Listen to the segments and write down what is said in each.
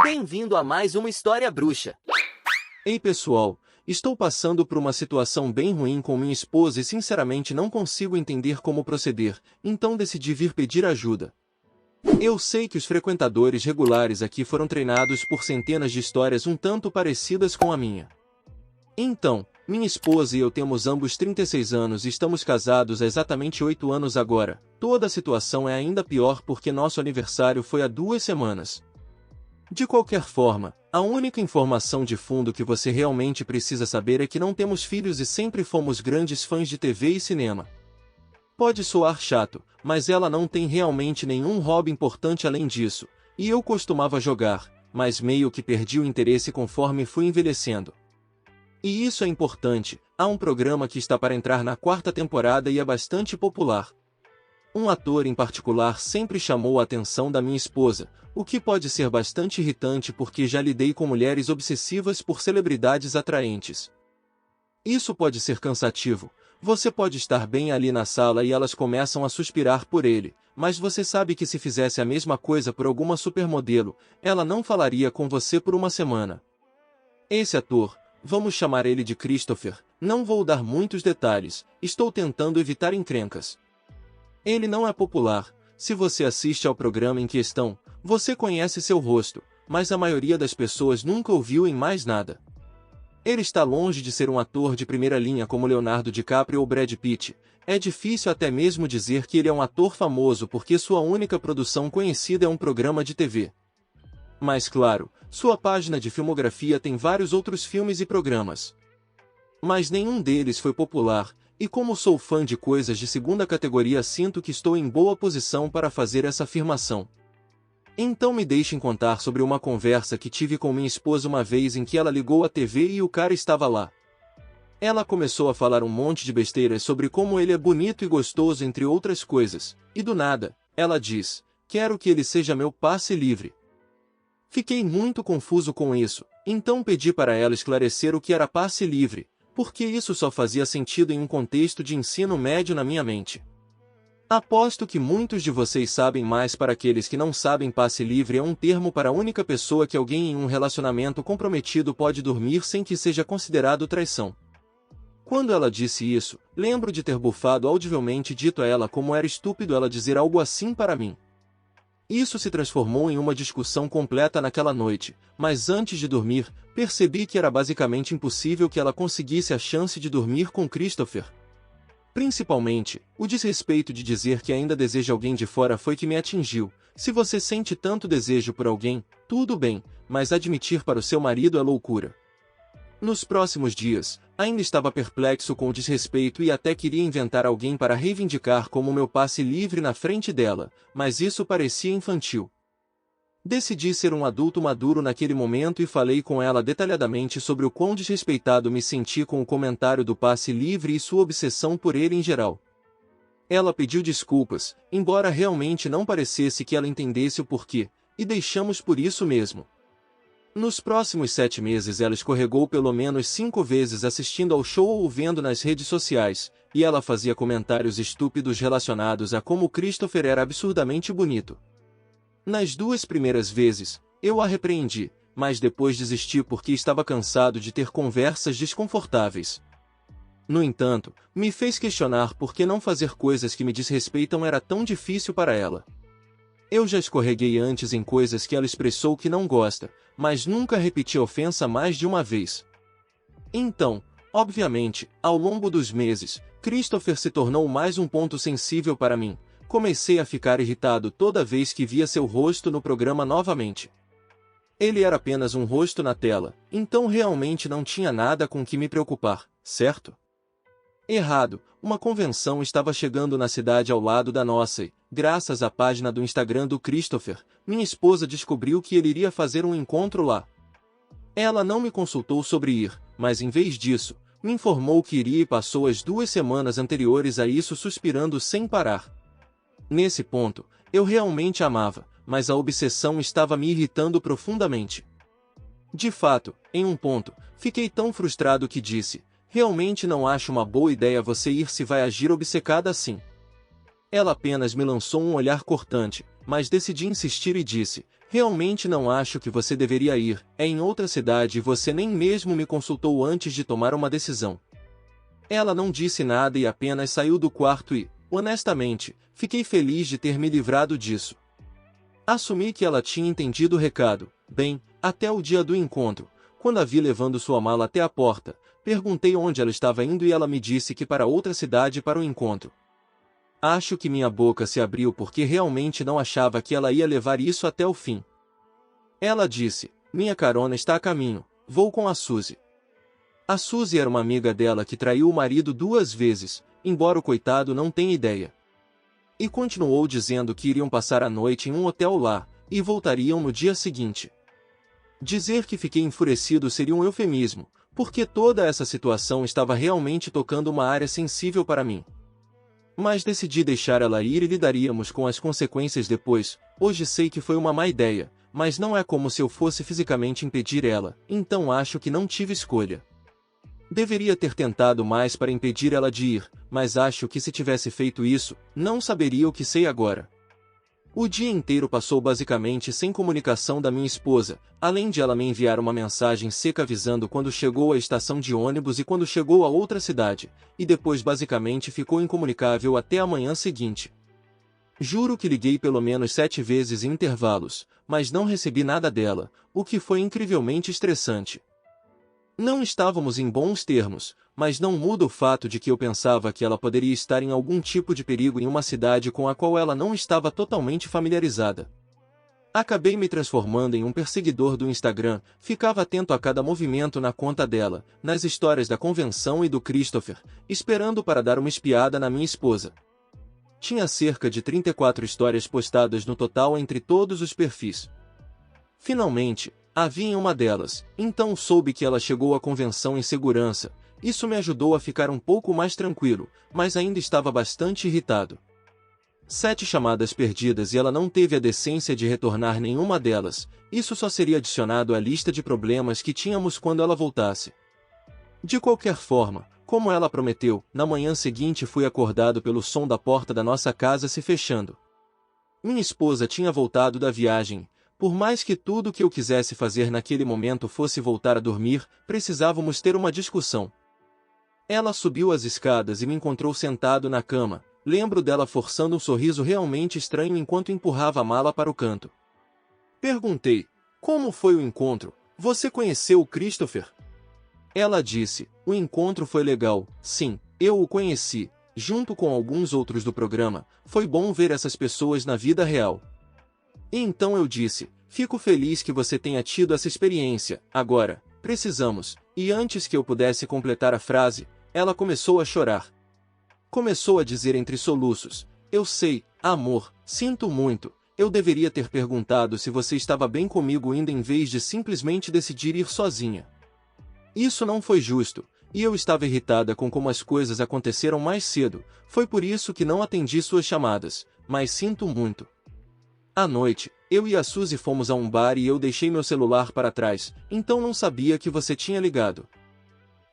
Bem-vindo a mais uma história bruxa. Ei pessoal, estou passando por uma situação bem ruim com minha esposa e sinceramente não consigo entender como proceder, então decidi vir pedir ajuda. Eu sei que os frequentadores regulares aqui foram treinados por centenas de histórias um tanto parecidas com a minha. Então, minha esposa e eu temos ambos 36 anos e estamos casados há exatamente 8 anos agora. Toda a situação é ainda pior porque nosso aniversário foi há 2 semanas. De qualquer forma, a única informação de fundo que você realmente precisa saber é que não temos filhos e sempre fomos grandes fãs de TV e cinema. Pode soar chato, mas ela não tem realmente nenhum hobby importante além disso, e eu costumava jogar, mas meio que perdi o interesse conforme fui envelhecendo. E isso é importante, há um programa que está para entrar na 4ª temporada e é bastante popular. Um ator em particular sempre chamou a atenção da minha esposa, o que pode ser bastante irritante porque já lidei com mulheres obsessivas por celebridades atraentes. Isso pode ser cansativo, você pode estar bem ali na sala e elas começam a suspirar por ele, mas você sabe que se fizesse a mesma coisa por alguma supermodelo, ela não falaria com você por uma semana. Esse ator, vamos chamar ele de Christopher, não vou dar muitos detalhes, estou tentando evitar encrencas. Ele não é popular, se você assiste ao programa em questão, você conhece seu rosto, mas a maioria das pessoas nunca o viu em mais nada. Ele está longe de ser um ator de primeira linha como Leonardo DiCaprio ou Brad Pitt, é difícil até mesmo dizer que ele é um ator famoso porque sua única produção conhecida é um programa de TV. Mas claro, sua página de filmografia tem vários outros filmes e programas. Mas nenhum deles foi popular, e como sou fã de coisas de segunda categoria sinto que estou em boa posição para fazer essa afirmação. Então me deixem contar sobre uma conversa que tive com minha esposa uma vez em que ela ligou a TV e o cara estava lá. Ela começou a falar um monte de besteiras sobre como ele é bonito e gostoso entre outras coisas, e do nada, ela diz, quero que ele seja meu passe livre. Fiquei muito confuso com isso, então pedi para ela esclarecer o que era passe livre, porque isso só fazia sentido em um contexto de ensino médio na minha mente. Aposto que muitos de vocês sabem, mas para aqueles que não sabem, passe livre é um termo para a única pessoa que alguém em um relacionamento comprometido pode dormir sem que seja considerado traição. Quando ela disse isso, lembro de ter bufado audivelmente dito a ela como era estúpido ela dizer algo assim para mim. Isso se transformou em uma discussão completa naquela noite, mas antes de dormir, percebi que era basicamente impossível que ela conseguisse a chance de dormir com Christopher. Principalmente, o desrespeito de dizer que ainda deseja alguém de fora foi que me atingiu. Se você sente tanto desejo por alguém, tudo bem, mas admitir para o seu marido é loucura. Nos próximos dias, ainda estava perplexo com o desrespeito e até queria inventar alguém para reivindicar como meu passe livre na frente dela, mas isso parecia infantil. Decidi ser um adulto maduro naquele momento e falei com ela detalhadamente sobre o quão desrespeitado me senti com o comentário do passe livre e sua obsessão por ele em geral. Ela pediu desculpas, embora realmente não parecesse que ela entendesse o porquê, e deixamos por isso mesmo. Nos próximos 7 meses ela escorregou pelo menos 5 vezes assistindo ao show ou vendo nas redes sociais, e ela fazia comentários estúpidos relacionados a como Christopher era absurdamente bonito. Nas 2 primeiras vezes, eu a repreendi, mas depois desisti porque estava cansado de ter conversas desconfortáveis. No entanto, me fez questionar por que não fazer coisas que me desrespeitam era tão difícil para ela. Eu já escorreguei antes em coisas que ela expressou que não gosta, mas nunca repeti a ofensa mais de uma vez. Então, obviamente, ao longo dos meses, Christopher se tornou mais um ponto sensível para mim. Comecei a ficar irritado toda vez que via seu rosto no programa novamente. Ele era apenas um rosto na tela, então realmente não tinha nada com que me preocupar, certo? Errado, uma convenção estava chegando na cidade ao lado da nossa e, graças à página do Instagram do Christopher, minha esposa descobriu que ele iria fazer um encontro lá. Ela não me consultou sobre ir, mas em vez disso, me informou que iria e passou as 2 semanas anteriores a isso suspirando sem parar. Nesse ponto, eu realmente amava, mas a obsessão estava me irritando profundamente. De fato, em um ponto, fiquei tão frustrado que disse, realmente não acho uma boa ideia você ir se vai agir obcecada assim. Ela apenas me lançou um olhar cortante, mas decidi insistir e disse, Realmente não acho que você deveria ir, é em outra cidade e você nem mesmo me consultou antes de tomar uma decisão. Ela não disse nada e apenas saiu do quarto e, honestamente, fiquei feliz de ter me livrado disso. Assumi que ela tinha entendido o recado, bem, até o dia do encontro, quando a vi levando sua mala até a porta, perguntei onde ela estava indo e ela me disse que para outra cidade para o encontro. Acho que minha boca se abriu porque realmente não achava que ela ia levar isso até o fim. Ela disse, minha carona está a caminho, vou com a Suzy. A Suzy era uma amiga dela que traiu o marido 2 vezes, embora o coitado não tenha ideia. E continuou dizendo que iriam passar a noite em um hotel lá, e voltariam no dia seguinte. Dizer que fiquei enfurecido seria um eufemismo, porque toda essa situação estava realmente tocando uma área sensível para mim. Mas decidi deixar ela ir e lidaríamos com as consequências depois. Hoje sei que foi uma má ideia, mas não é como se eu fosse fisicamente impedir ela, então acho que não tive escolha. Deveria ter tentado mais para impedir ela de ir, mas acho que se tivesse feito isso, não saberia o que sei agora. O dia inteiro passou basicamente sem comunicação da minha esposa, além de ela me enviar uma mensagem seca avisando quando chegou à estação de ônibus e quando chegou a outra cidade, e depois basicamente ficou incomunicável até a manhã seguinte. Juro que liguei pelo menos 7 vezes em intervalos, mas não recebi nada dela, o que foi incrivelmente estressante. Não estávamos em bons termos, mas não muda o fato de que eu pensava que ela poderia estar em algum tipo de perigo em uma cidade com a qual ela não estava totalmente familiarizada. Acabei me transformando em um perseguidor do Instagram, ficava atento a cada movimento na conta dela, nas histórias da convenção e do Christopher, esperando para dar uma espiada na minha esposa. Tinha cerca de 34 histórias postadas no total entre todos os perfis. Finalmente, havia em uma delas, então soube que ela chegou à convenção em segurança. Isso me ajudou a ficar um pouco mais tranquilo, mas ainda estava bastante irritado. 7 chamadas perdidas e ela não teve a decência de retornar nenhuma delas. Isso só seria adicionado à lista de problemas que tínhamos quando ela voltasse. De qualquer forma, como ela prometeu, na manhã seguinte fui acordado pelo som da porta da nossa casa se fechando. Minha esposa tinha voltado da viagem. Por mais que tudo que eu quisesse fazer naquele momento fosse voltar a dormir, precisávamos ter uma discussão. Ela subiu as escadas e me encontrou sentado na cama. Lembro dela forçando um sorriso realmente estranho enquanto empurrava a mala para o canto. Perguntei, como foi o encontro? Você conheceu o Christopher? Ela disse, o encontro foi legal, sim, eu o conheci, junto com alguns outros do programa, foi bom ver essas pessoas na vida real. E então eu disse, fico feliz que você tenha tido essa experiência, agora, precisamos, e antes que eu pudesse completar a frase, ela começou a chorar. Começou a dizer entre soluços, eu sei, amor, sinto muito, eu deveria ter perguntado se você estava bem comigo indo em vez de simplesmente decidir ir sozinha. Isso não foi justo, e eu estava irritada com como as coisas aconteceram mais cedo, foi por isso que não atendi suas chamadas, mas sinto muito. À noite, eu e a Suzy fomos a um bar e eu deixei meu celular para trás, então não sabia que você tinha ligado.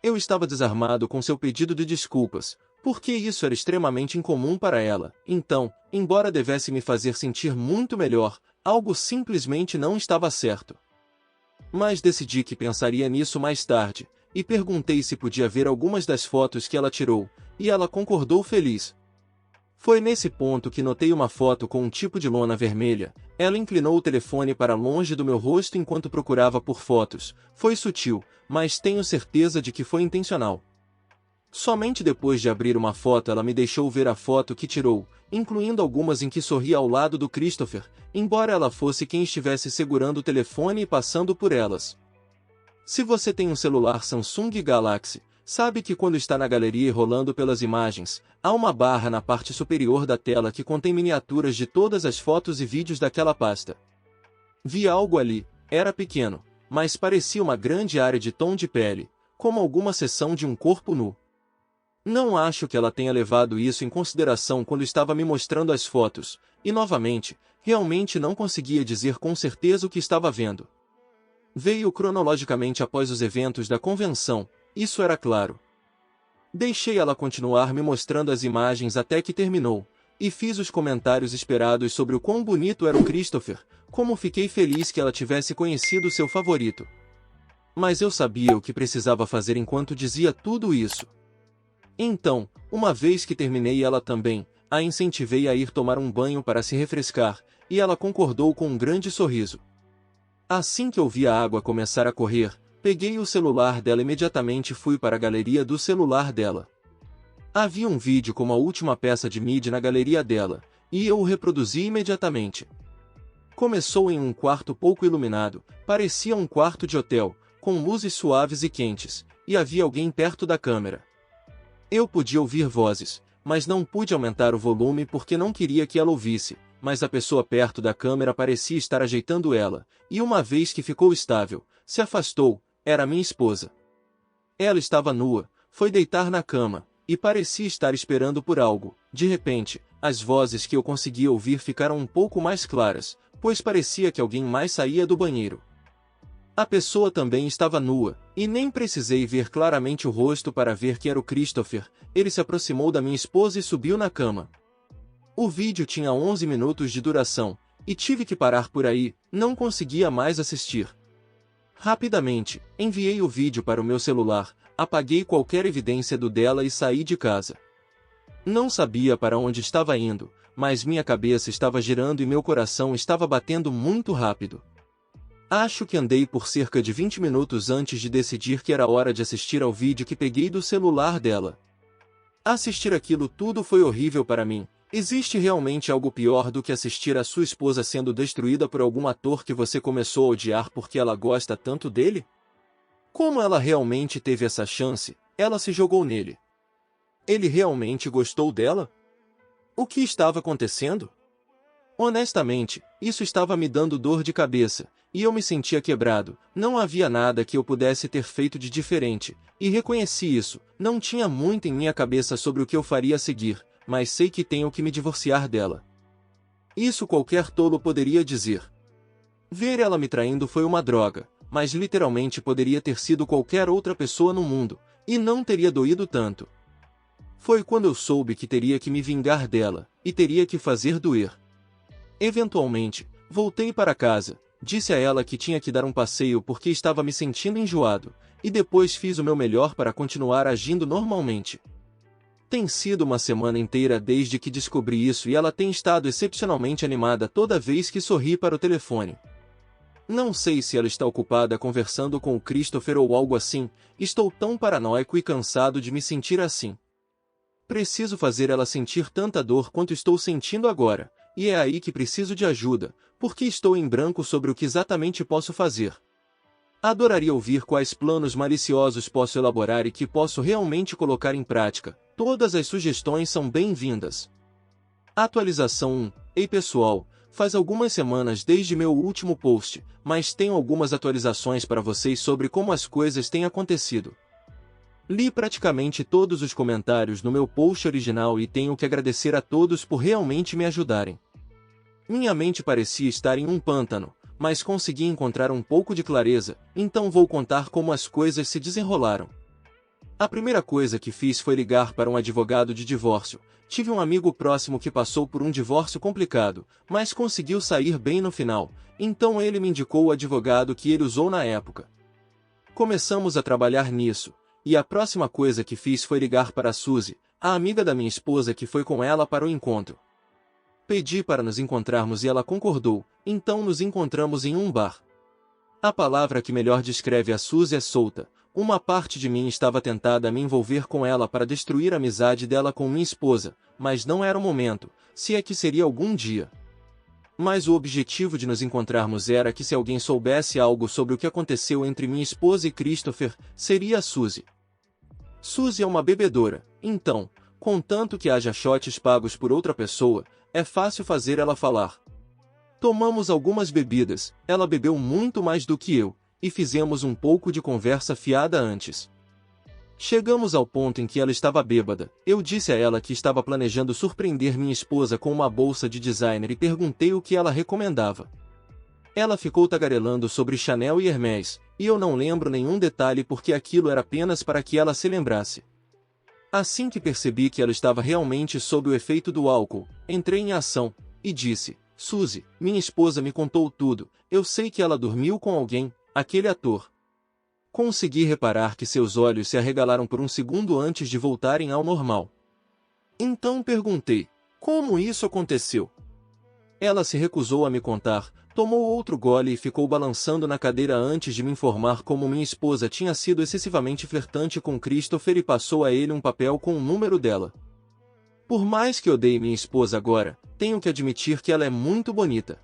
Eu estava desarmado com seu pedido de desculpas, porque isso era extremamente incomum para ela, então, embora devesse me fazer sentir muito melhor, algo simplesmente não estava certo. Mas decidi que pensaria nisso mais tarde, e perguntei se podia ver algumas das fotos que ela tirou, e ela concordou feliz. Foi nesse ponto que notei uma foto com um tipo de lona vermelha. Ela inclinou o telefone para longe do meu rosto enquanto procurava por fotos. Foi sutil, mas tenho certeza de que foi intencional. Somente depois de abrir uma foto ela me deixou ver a foto que tirou, incluindo algumas em que sorria ao lado do Christopher, embora ela fosse quem estivesse segurando o telefone e passando por elas. Se você tem um celular Samsung Galaxy, sabe que quando está na galeria e rolando pelas imagens, há uma barra na parte superior da tela que contém miniaturas de todas as fotos e vídeos daquela pasta. Vi algo ali, era pequeno, mas parecia uma grande área de tom de pele, como alguma seção de um corpo nu. Não acho que ela tenha levado isso em consideração quando estava me mostrando as fotos, e novamente, realmente não conseguia dizer com certeza o que estava vendo. Veio cronologicamente após os eventos da convenção, isso era claro. Deixei ela continuar me mostrando as imagens até que terminou, e fiz os comentários esperados sobre o quão bonito era o Christopher, como fiquei feliz que ela tivesse conhecido seu favorito. Mas eu sabia o que precisava fazer enquanto dizia tudo isso. Então, uma vez que terminei ela também, a incentivei a ir tomar um banho para se refrescar, e ela concordou com um grande sorriso. Assim que eu vi a água começar a correr, peguei o celular dela e imediatamente fui para a galeria do celular dela. Havia um vídeo como a última peça de mídia na galeria dela, e eu o reproduzi imediatamente. Começou em um quarto pouco iluminado, parecia um quarto de hotel, com luzes suaves e quentes, e havia alguém perto da câmera. Eu podia ouvir vozes, mas não pude aumentar o volume porque não queria que ela ouvisse, mas a pessoa perto da câmera parecia estar ajeitando ela, e uma vez que ficou estável, se afastou, era minha esposa. Ela estava nua, foi deitar na cama, e parecia estar esperando por algo. De repente, as vozes que eu conseguia ouvir ficaram um pouco mais claras, pois parecia que alguém mais saía do banheiro. A pessoa também estava nua, e nem precisei ver claramente o rosto para ver que era o Christopher. Ele se aproximou da minha esposa e subiu na cama. O vídeo tinha 11 minutos de duração, e tive que parar por aí, não conseguia mais assistir. Rapidamente, enviei o vídeo para o meu celular, apaguei qualquer evidência do dela e saí de casa. Não sabia para onde estava indo, mas minha cabeça estava girando e meu coração estava batendo muito rápido. Acho que andei por cerca de 20 minutos antes de decidir que era hora de assistir ao vídeo que peguei do celular dela. Assistir aquilo tudo foi horrível para mim. Existe realmente algo pior do que assistir a sua esposa sendo destruída por algum ator que você começou a odiar porque ela gosta tanto dele? Como ela realmente teve essa chance, ela se jogou nele. Ele realmente gostou dela? O que estava acontecendo? Honestamente, isso estava me dando dor de cabeça, e eu me sentia quebrado. Não havia nada que eu pudesse ter feito de diferente, e reconheci isso. Não tinha muito em minha cabeça sobre o que eu faria a seguir, mas sei que tenho que me divorciar dela. Isso qualquer tolo poderia dizer. Ver ela me traindo foi uma droga, mas literalmente poderia ter sido qualquer outra pessoa no mundo, e não teria doído tanto. Foi quando eu soube que teria que me vingar dela, e teria que fazer doer. Eventualmente, voltei para casa, disse a ela que tinha que dar um passeio porque estava me sentindo enjoado, e depois fiz o meu melhor para continuar agindo normalmente. Tem sido uma semana inteira desde que descobri isso e ela tem estado excepcionalmente animada toda vez que sorri para o telefone. Não sei se ela está ocupada conversando com o Christopher ou algo assim, estou tão paranoico e cansado de me sentir assim. Preciso fazer ela sentir tanta dor quanto estou sentindo agora, e é aí que preciso de ajuda, porque estou em branco sobre o que exatamente posso fazer. Adoraria ouvir quais planos maliciosos posso elaborar e que posso realmente colocar em prática. Todas as sugestões são bem-vindas. Atualização 1. Ei pessoal, faz algumas semanas desde meu último post, mas tenho algumas atualizações para vocês sobre como as coisas têm acontecido. Li praticamente todos os comentários no meu post original e tenho que agradecer a todos por realmente me ajudarem. Minha mente parecia estar em um pântano, mas consegui encontrar um pouco de clareza, então vou contar como as coisas se desenrolaram. A primeira coisa que fiz foi ligar para um advogado de divórcio. Tive um amigo próximo que passou por um divórcio complicado, mas conseguiu sair bem no final, então ele me indicou o advogado que ele usou na época. Começamos a trabalhar nisso. E a próxima coisa que fiz foi ligar para a Suzy, a amiga da minha esposa que foi com ela para o encontro. Pedi para nos encontrarmos e ela concordou, então nos encontramos em um bar. A palavra que melhor descreve a Suzy é solta. Uma parte de mim estava tentada a me envolver com ela para destruir a amizade dela com minha esposa, mas não era o momento, se é que seria algum dia. Mas o objetivo de nos encontrarmos era que se alguém soubesse algo sobre o que aconteceu entre minha esposa e Christopher, seria a Suzy. Suzy é uma bebedora, então, contanto que haja shots pagos por outra pessoa, é fácil fazer ela falar. Tomamos algumas bebidas, ela bebeu muito mais do que eu, e fizemos um pouco de conversa fiada antes. Chegamos ao ponto em que ela estava bêbada. Eu disse a ela que estava planejando surpreender minha esposa com uma bolsa de designer e perguntei o que ela recomendava. Ela ficou tagarelando sobre Chanel e Hermès, e eu não lembro nenhum detalhe porque aquilo era apenas para que ela se lembrasse. Assim que percebi que ela estava realmente sob o efeito do álcool, entrei em ação, e disse: Suzy, minha esposa me contou tudo, eu sei que ela dormiu com alguém, aquele ator. Consegui reparar que seus olhos se arregalaram por um segundo antes de voltarem ao normal. Então perguntei: como isso aconteceu? Ela se recusou a me contar, tomou outro gole e ficou balançando na cadeira antes de me informar como minha esposa tinha sido excessivamente flertante com Christopher e passou a ele um papel com o número dela. Por mais que odeie minha esposa agora, tenho que admitir que ela é muito bonita.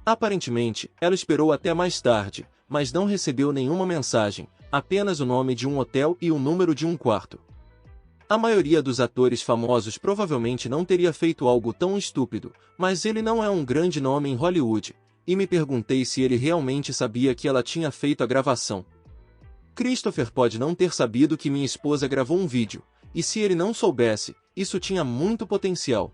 Aparentemente, ela esperou até mais tarde, mas não recebeu nenhuma mensagem, apenas o nome de um hotel e o número de um quarto. A maioria dos atores famosos provavelmente não teria feito algo tão estúpido, mas ele não é um grande nome em Hollywood, e me perguntei se ele realmente sabia que ela tinha feito a gravação. Christopher pode não ter sabido que minha esposa gravou um vídeo, e se ele não soubesse, isso tinha muito potencial.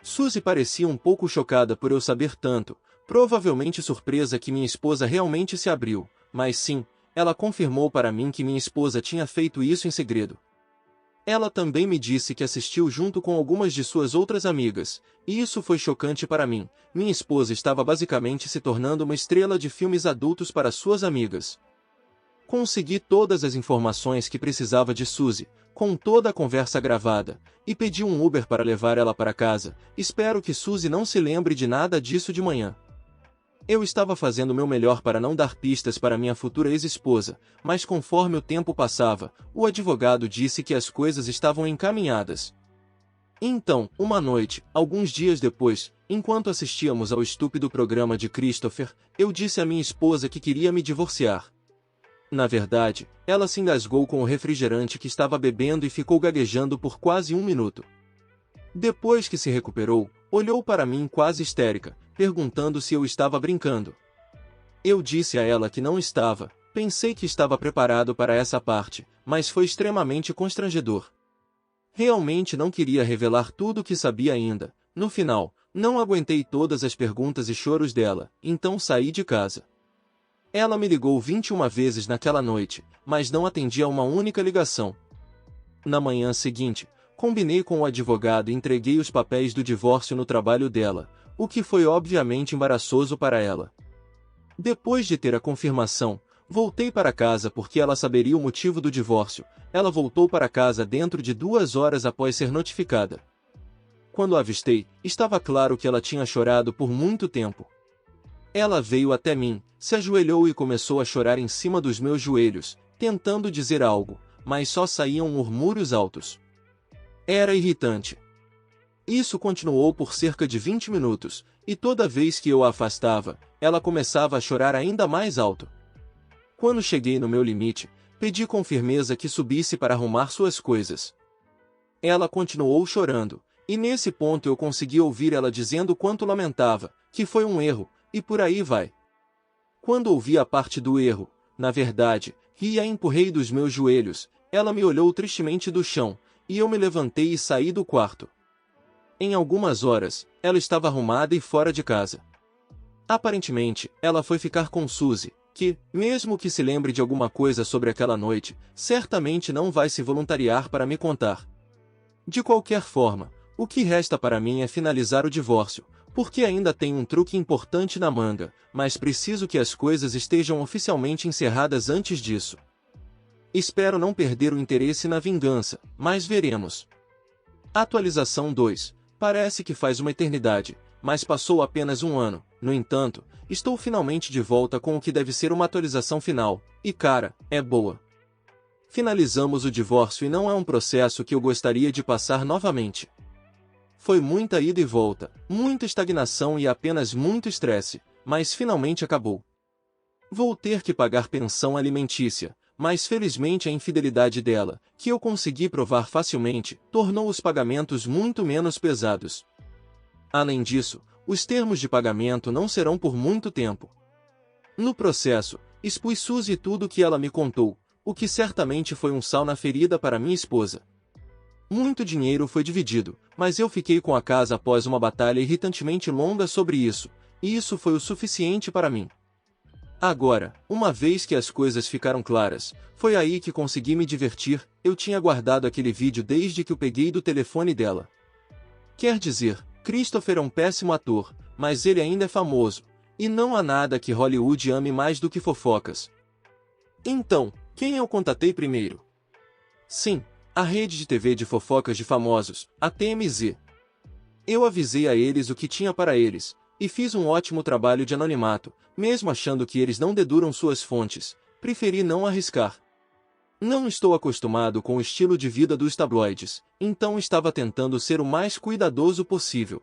Suzy parecia um pouco chocada por eu saber tanto, provavelmente surpresa que minha esposa realmente se abriu, mas sim, ela confirmou para mim que minha esposa tinha feito isso em segredo. Ela também me disse que assistiu junto com algumas de suas outras amigas, e isso foi chocante para mim. Minha esposa estava basicamente se tornando uma estrela de filmes adultos para suas amigas. Consegui todas as informações que precisava de Suzy, com toda a conversa gravada, e pedi um Uber para levar ela para casa. Espero que Suzy não se lembre de nada disso de manhã. Eu estava fazendo o meu melhor para não dar pistas para minha futura ex-esposa, mas conforme o tempo passava, o advogado disse que as coisas estavam encaminhadas. Então, uma noite, alguns dias depois, enquanto assistíamos ao estúpido programa de Christopher, eu disse à minha esposa que queria me divorciar. Na verdade, ela se engasgou com o refrigerante que estava bebendo e ficou gaguejando por quase 1 minuto. Depois que se recuperou, olhou para mim quase histérica, perguntando se eu estava brincando. Eu disse a ela que não estava, pensei que estava preparado para essa parte, mas foi extremamente constrangedor. Realmente não queria revelar tudo o que sabia ainda. No final, não aguentei todas as perguntas e choros dela, então saí de casa. Ela me ligou 21 vezes naquela noite, mas não atendi a uma única ligação. Na manhã seguinte, combinei com o advogado e entreguei os papéis do divórcio no trabalho dela, o que foi obviamente embaraçoso para ela. Depois de ter a confirmação, voltei para casa porque ela saberia o motivo do divórcio. Ela voltou para casa dentro de 2 horas após ser notificada. Quando a avistei, estava claro que ela tinha chorado por muito tempo. Ela veio até mim, se ajoelhou e começou a chorar em cima dos meus joelhos, tentando dizer algo, mas só saíam murmúrios altos. Era irritante. Isso continuou por cerca de 20 minutos, e toda vez que eu a afastava, ela começava a chorar ainda mais alto. Quando cheguei no meu limite, pedi com firmeza que subisse para arrumar suas coisas. Ela continuou chorando, e nesse ponto eu consegui ouvir ela dizendo quanto lamentava, que foi um erro, e por aí vai. Quando ouvi a parte do erro, na verdade, ri e a empurrei dos meus joelhos, ela me olhou tristemente do chão, e eu me levantei e saí do quarto. Em algumas horas, ela estava arrumada e fora de casa. Aparentemente, ela foi ficar com Suzy, que, mesmo que se lembre de alguma coisa sobre aquela noite, certamente não vai se voluntariar para me contar. De qualquer forma, o que resta para mim é finalizar o divórcio, porque ainda tem um truque importante na manga, mas preciso que as coisas estejam oficialmente encerradas antes disso. Espero não perder o interesse na vingança, mas veremos. Atualização 2. Parece que faz uma eternidade, mas passou apenas 1 ano. No entanto, estou finalmente de volta com o que deve ser uma atualização final, e cara, é boa. Finalizamos o divórcio e não é um processo que eu gostaria de passar novamente. Foi muita ida e volta, muita estagnação e apenas muito estresse, mas finalmente acabou. Vou ter que pagar pensão alimentícia, mas felizmente a infidelidade dela, que eu consegui provar facilmente, tornou os pagamentos muito menos pesados. Além disso, os termos de pagamento não serão por muito tempo. No processo, expus Suzy tudo o que ela me contou, o que certamente foi um sal na ferida para minha esposa. Muito dinheiro foi dividido, mas eu fiquei com a casa após uma batalha irritantemente longa sobre isso, e isso foi o suficiente para mim. Agora, uma vez que as coisas ficaram claras, foi aí que consegui me divertir. Eu tinha guardado aquele vídeo desde que o peguei do telefone dela. Quer dizer, Christopher é um péssimo ator, mas ele ainda é famoso, e não há nada que Hollywood ame mais do que fofocas. Então, quem eu contatei primeiro? Sim, a rede de TV de fofocas de famosos, a TMZ. Eu avisei a eles o que tinha para eles, e fiz um ótimo trabalho de anonimato, mesmo achando que eles não deduram suas fontes. Preferi não arriscar. Não estou acostumado com o estilo de vida dos tabloides, então estava tentando ser o mais cuidadoso possível.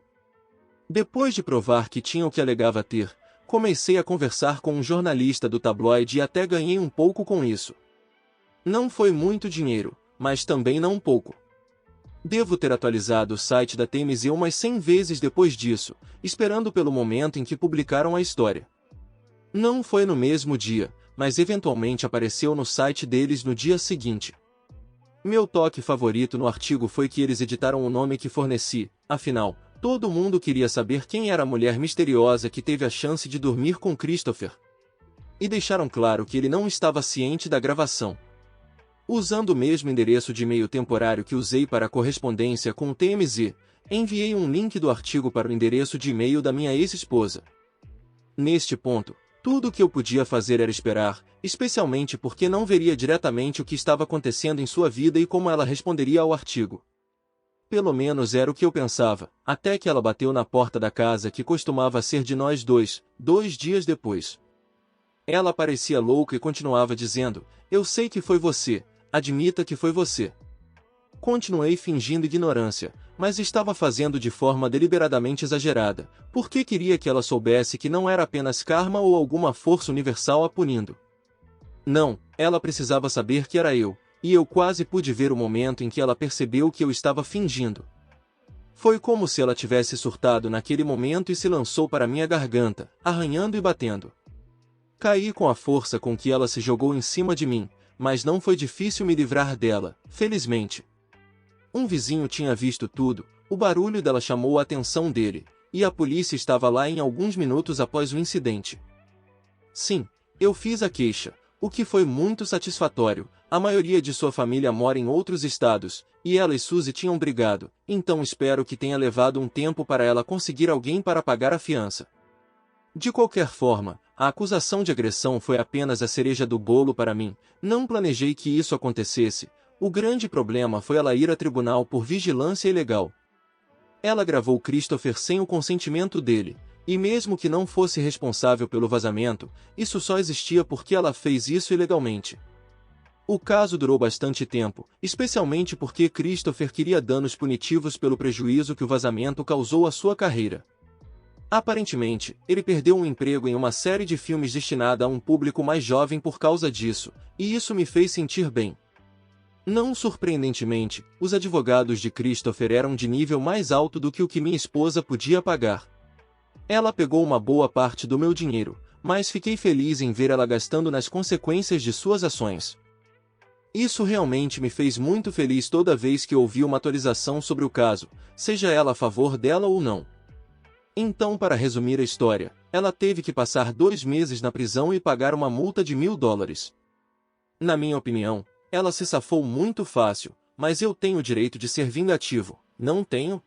Depois de provar que tinha o que alegava ter, comecei a conversar com um jornalista do tabloide e até ganhei um pouco com isso. Não foi muito dinheiro, mas também não pouco. Devo ter atualizado o site da TMZ umas 100 vezes depois disso, esperando pelo momento em que publicaram a história. Não foi no mesmo dia, mas eventualmente apareceu no site deles no dia seguinte. Meu toque favorito no artigo foi que eles editaram o nome que forneci, afinal, todo mundo queria saber quem era a mulher misteriosa que teve a chance de dormir com Christopher. E deixaram claro que ele não estava ciente da gravação. Usando o mesmo endereço de e-mail temporário que usei para a correspondência com o TMZ, enviei um link do artigo para o endereço de e-mail da minha ex-esposa. Neste ponto, tudo o que eu podia fazer era esperar, especialmente porque não veria diretamente o que estava acontecendo em sua vida e como ela responderia ao artigo. Pelo menos era o que eu pensava, até que ela bateu na porta da casa que costumava ser de nós dois, 2 dias depois. Ela parecia louca e continuava dizendo: "Eu sei que foi você, admita que foi você." Continuei fingindo ignorância, mas estava fazendo de forma deliberadamente exagerada, porque queria que ela soubesse que não era apenas karma ou alguma força universal a punindo. Não, ela precisava saber que era eu, e eu quase pude ver o momento em que ela percebeu que eu estava fingindo. Foi como se ela tivesse surtado naquele momento e se lançou para minha garganta, arranhando e batendo. Caí com a força com que ela se jogou em cima de mim, mas não foi difícil me livrar dela, felizmente. Um vizinho tinha visto tudo, o barulho dela chamou a atenção dele, e a polícia estava lá em alguns minutos após o incidente. Sim, eu fiz a queixa, o que foi muito satisfatório. A maioria de sua família mora em outros estados, e ela e Suzy tinham brigado, então espero que tenha levado um tempo para ela conseguir alguém para pagar a fiança. De qualquer forma, a acusação de agressão foi apenas a cereja do bolo para mim, não planejei que isso acontecesse. O grande problema foi ela ir a tribunal por vigilância ilegal. Ela gravou Christopher sem o consentimento dele, e mesmo que não fosse responsável pelo vazamento, isso só existia porque ela fez isso ilegalmente. O caso durou bastante tempo, especialmente porque Christopher queria danos punitivos pelo prejuízo que o vazamento causou à sua carreira. Aparentemente, ele perdeu um emprego em uma série de filmes destinada a um público mais jovem por causa disso, e isso me fez sentir bem. Não surpreendentemente, os advogados de Christopher eram de nível mais alto do que o que minha esposa podia pagar. Ela pegou uma boa parte do meu dinheiro, mas fiquei feliz em ver ela gastando nas consequências de suas ações. Isso realmente me fez muito feliz toda vez que ouvi uma atualização sobre o caso, seja ela a favor dela ou não. Então, para resumir a história, ela teve que passar 2 meses na prisão e pagar uma multa de $1.000. Na minha opinião, ela se safou muito fácil, mas eu tenho o direito de ser vingativo, não tenho?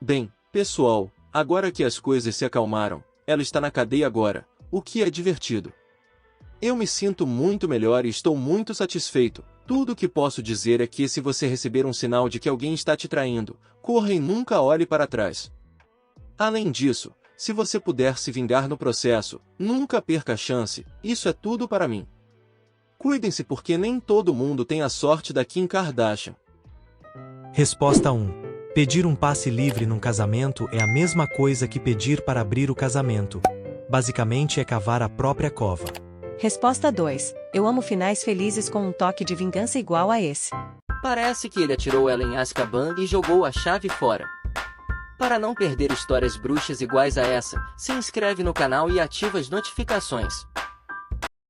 Bem, pessoal, agora que as coisas se acalmaram, ela está na cadeia agora, o que é divertido. Eu me sinto muito melhor e estou muito satisfeito. Tudo o que posso dizer é que se você receber um sinal de que alguém está te traindo, corra e nunca olhe para trás. Além disso, se você puder se vingar no processo, nunca perca a chance, isso é tudo para mim. Cuidem-se porque nem todo mundo tem a sorte da Kim Kardashian. Resposta 1. Pedir um passe livre num casamento é a mesma coisa que pedir para abrir o casamento. Basicamente é cavar a própria cova. Resposta 2. Eu amo finais felizes com um toque de vingança igual a esse. Parece que ele atirou ela em Azkaban e jogou a chave fora. Para não perder histórias bruxas iguais a essa, se inscreve no canal e ativa as notificações.